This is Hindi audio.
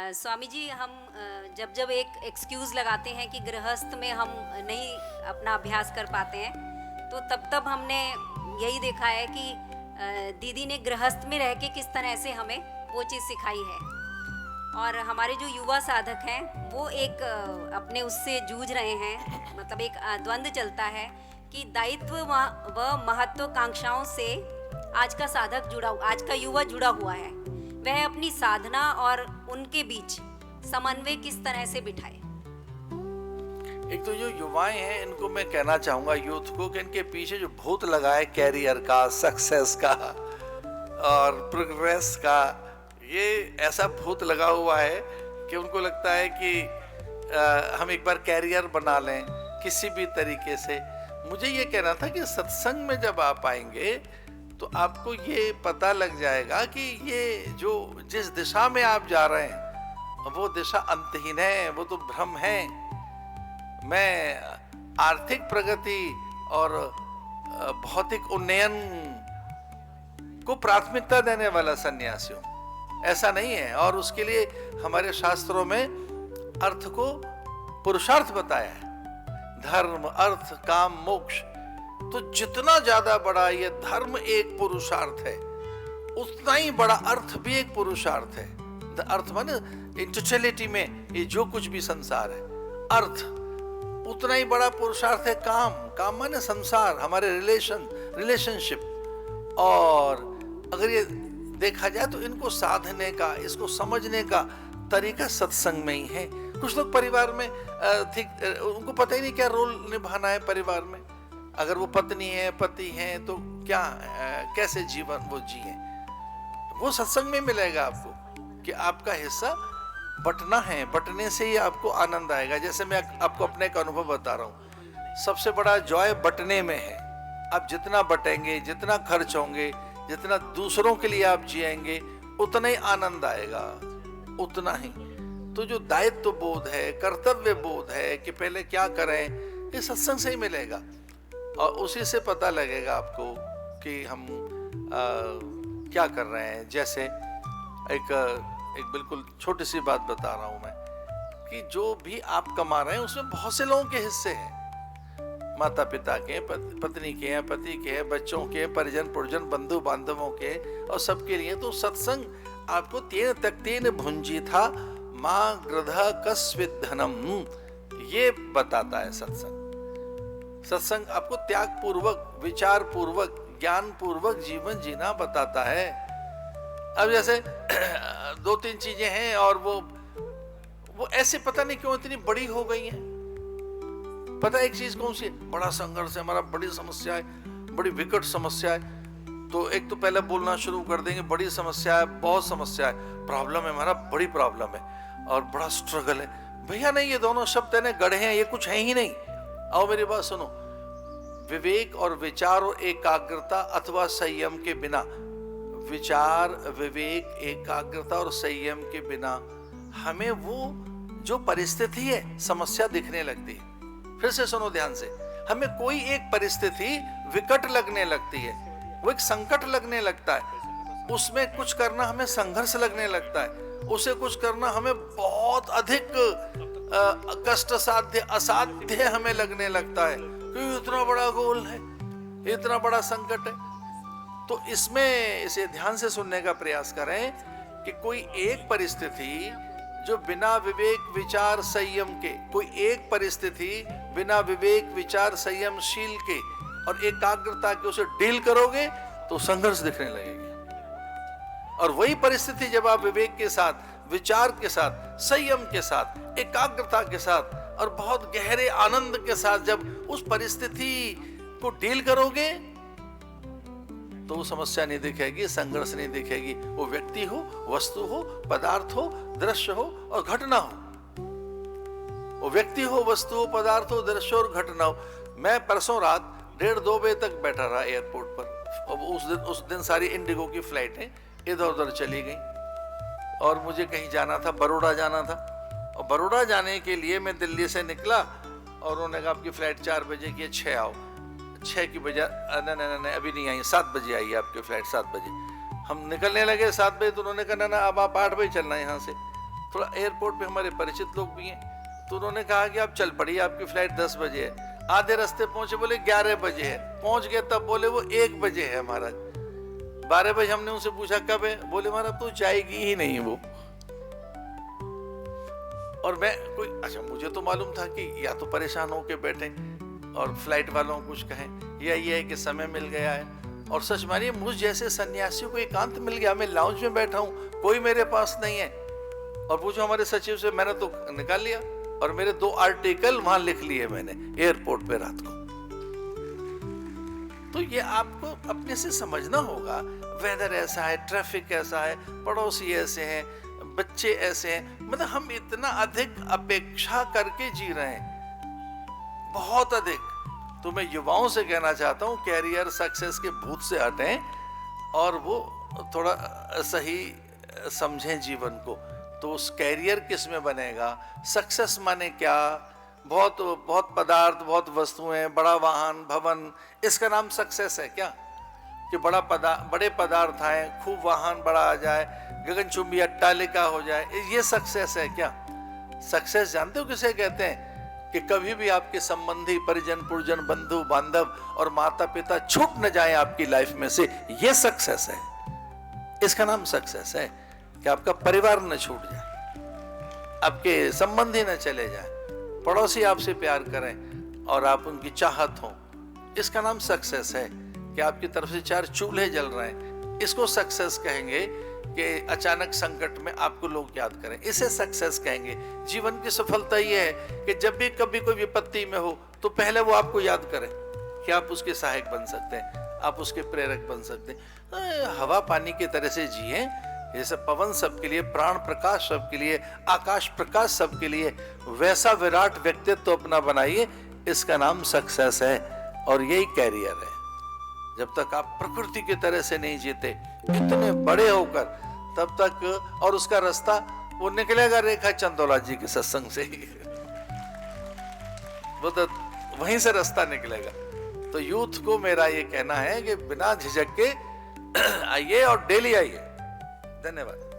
स्वामी जी, हम जब जब एक एक्सक्यूज़ लगाते हैं कि गृहस्थ में हम नहीं अपना अभ्यास कर पाते हैं, तो तब तब हमने यही देखा है कि दीदी ने गृहस्थ में रह के किस तरह से हमें वो चीज़ सिखाई है। और हमारे जो युवा साधक हैं वो एक अपने उससे जूझ रहे हैं, मतलब एक द्वंद्व चलता है कि दायित्व व महत्वाकांक्षाओं से आज का साधक आज का युवा जुड़ा हुआ है। वह अपनी साधना और उनके बीच समन्वय किस तरह से बिठाए। एक तो जो युवाएं हैं इनको मैं कहना चाहूंगा, यूथ को, कि इनके पीछे जो भूत लगा है कैरियर का, सक्सेस का और प्रोग्रेस का, ये ऐसा भूत लगा हुआ है कि उनको लगता है कि हम एक बार कैरियर बना लें किसी भी तरीके से। मुझे ये कहना था कि सत्संग में जब आप आएंगे तो आपको ये पता लग जाएगा कि ये जो जिस दिशा में आप जा रहे हैं वो दिशा अंतहीन है, वो तो भ्रम है। मैं आर्थिक प्रगति और भौतिक उन्नयन को प्राथमिकता देने वाला सन्यासी हूं, ऐसा नहीं है। और उसके लिए हमारे शास्त्रों में अर्थ को पुरुषार्थ बताया है, धर्म, अर्थ, काम, मोक्ष। तो जितना ज्यादा बड़ा ये धर्म एक पुरुषार्थ है, उतना ही बड़ा अर्थ भी एक पुरुषार्थ है। अर्थ माने इन टोटलिटी में ये जो कुछ भी संसार है, अर्थ उतना ही बड़ा पुरुषार्थ है। काम, काम माने संसार, हमारे रिलेशनशिप। और अगर ये देखा जाए तो इनको साधने का, इसको समझने का तरीका सत्संग में ही है। कुछ लोग परिवार में ठीक उनको पता ही नहीं क्या रोल निभाना है परिवार में। अगर वो पत्नी है, पति हैं, तो क्या कैसे जीवन वो जिए, वो सत्संग में मिलेगा आपको कि आपका हिस्सा बटना है। बटने से ही आपको आनंद आएगा। जैसे मैं आपको अपने एक अनुभव बता रहा हूँ, सबसे बड़ा जॉय बटने में है। आप जितना बटेंगे, जितना खर्च होंगे, जितना दूसरों के लिए आप जिएंगे, उतना ही आनंद आएगा, उतना ही। तो जो दायित्व बोध है, कर्तव्य बोध है कि पहले क्या करें, ये सत्संग से ही मिलेगा। और उसी से पता लगेगा आपको कि हम क्या कर रहे हैं। जैसे एक बिल्कुल छोटी सी बात बता रहा हूं मैं, कि जो भी आप कमा रहे हैं उसमें बहुत से लोगों के हिस्से हैं। माता पिता के, पत्नी के हैं, पति के हैं, बच्चों के, परिजन पुरजन, बंधु बांधवों के, और सबके लिए। तो सत्संग आपको तेन भुंजी था माँ गृधा कस्वित धनम, ये बताता है सत्संग। सत्संग आपको त्याग पूर्वक, विचार पूर्वक, ज्ञान पूर्वक जीवन जीना बताता है। अब जैसे दो तीन चीजें हैं और वो ऐसे पता नहीं क्यों इतनी बड़ी हो गई हैं। पता है एक चीज कौन सी है? बड़ा संघर्ष है हमारा, बड़ी समस्या है, बड़ी विकट समस्या है। तो एक तो पहले बोलना शुरू कर देंगे, बड़ी समस्या है, बहुत समस्या है, प्रॉब्लम है हमारा, बड़ी प्रॉब्लम है, और बड़ा स्ट्रगल है। भैया नहीं, ये दोनों शब्द है गढ़े हैं, ये कुछ है ही नहीं। आओ मेरी बात सुनो। विवेक और विचार और एकाग्रता अथवा संयम के बिना, विचार, विवेक, एकाग्रता और संयम के बिना हमें वो जो परिस्थिति है, समस्या दिखने लगती है। फिर से सुनो ध्यान से। हमें कोई एक परिस्थिति विकट लगने लगती है, वो एक संकट लगने लगता है, उसमें कुछ करना हमें संघर्ष लगने लगता है, उसे कुछ करना हमें बहुत अधिक कष्ट साध्य, असाध्य हमें लगने लगता है कि इतना बड़ा गोल है, इतना बड़ा संकट है। तो इसमें इसे ध्यान से सुनने का प्रयास करें कि कोई एक परिस्थिति जो बिना विवेक विचार संयम के, कोई एक परिस्थिति बिना विवेक विचार संयमशील के और एकाग्रता के उसे डील करोगे तो संघर्ष दिखने लगेगी। और वही परिस्थिति जब आप विवेक के साथ, विचार के साथ, संयम के साथ, एकाग्रता के साथ और बहुत गहरे आनंद के साथ जब उस परिस्थिति को डील करोगे तो वो समस्या नहीं दिखेगी, संघर्ष नहीं दिखेगी। वो व्यक्ति हो, वस्तु हो, पदार्थ हो, दृश्य हो और घटना हो। वो व्यक्ति हो, वस्तु हो, पदार्थ हो, दृश्य और घटना हो। मैं परसों रात 1:30-2 बजे तक बैठा रहा एयरपोर्ट पर। और उस दिन सारी इंडिगो की फ्लाइटें इधर उधर चली गई और मुझे कहीं जाना था, बड़ौदा जाना था। और बड़ौदा जाने के लिए मैं दिल्ली से निकला और उन्होंने कहा आपकी फ्लाइट 4 बजे की है, 6 आओ। 6 की बजाय नहीं अभी नहीं आई, 7 बजे आई आपकी फ्लाइट, 7 बजे। हम निकलने लगे 7 बजे, तो उन्होंने कहा ना अब आप 8 बजे चलना यहाँ से। थोड़ा एयरपोर्ट पे हमारे परिचित लोग भी हैं, तो उन्होंने कहा कि आप चल पड़िए, आपकी फ्लाइट 10 बजे है। आधे रास्ते पहुंचे, बोले 11 बजे है। पहुंच गए तब बोले वो 1 बजे है महाराज। 12 बजे हमने उनसे पूछा कब है, बोले महाराज तो जाएगी ही नहीं वो। और मैं कोई अच्छा, मुझे तो मालूम था कि या तो परेशान होके बैठे और फ्लाइट वालों को कुछ कहें, या ये है कि समय मिल गया है। और सच मानिए मुझ जैसे सन्यासियों को एकांत मिल गया, मैं लाउंज में बैठा हूँ, कोई मेरे पास नहीं है। और पूछो हमारे सचिव से, मैंने तो निकाल लिया और मेरे 2 आर्टिकल वहां लिख लिए मैंने एयरपोर्ट पे रात को। तो ये आपको अपने से समझना होगा, वेदर ऐसा है, ट्रैफिक ऐसा है, पड़ोसी ऐसे हैं, बच्चे ऐसे हैं, मतलब हम इतना अधिक अपेक्षा करके जी रहे हैं, बहुत अधिक। तो मैं युवाओं से कहना चाहता हूं, कैरियर सक्सेस के भूत से हटें और वो थोड़ा सही समझें जीवन को। तो उस कैरियर किस में बनेगा, सक्सेस माने क्या, बहुत बहुत पदार्थ, बहुत वस्तुएं, बड़ा वाहन, भवन, इसका नाम सक्सेस है क्या? कि बड़े पदार्थ आए, खूब वाहन बड़ा आ जाए, गगनचुंबी अट्टालिका हो जाए, ये सक्सेस है क्या? सक्सेस जानते हो किसे कहते हैं? कि कभी भी आपके संबंधी, परिजन, पुरजन, बंधु बांधव और माता पिता छूट न जाए आपकी लाइफ में से, ये सक्सेस है। इसका नाम सक्सेस है कि आपका परिवार न छूट जाए, आपके संबंधी न चले जाए, पड़ोसी आपसे प्यार करें और आप उनकी चाहत हो, इसका नाम सक्सेस है। कि आपकी तरफ से 4 चूल्हे जल रहे हैं, इसको सक्सेस कहेंगे। कि अचानक संकट में आपको लोग याद करें, इसे सक्सेस कहेंगे। जीवन की सफलता यह है कि जब भी कभी कोई विपत्ति में हो तो पहले वो आपको याद करें कि आप उसके सहायक बन सकते हैं, आप उसके प्रेरक बन सकते हैं। हवा पानी की तरह से जिए, जैसे पवन सबके लिए, प्राण प्रकाश सबके लिए, आकाश प्रकाश सबके लिए, वैसा विराट व्यक्तित्व अपना बनाइए, इसका नाम सक्सेस है। और यही कैरियर है। जब तक आप प्रकृति की तरह से नहीं जीते इतने बड़े होकर, तब तक, और उसका रास्ता वो निकलेगा रेखा चंदोला जी के सत्संग से ही, वो तो वहीं से रास्ता निकलेगा। तो यूथ को मेरा ये कहना है कि बिना झिझक के आइए और डेली आइए। धन्यवाद।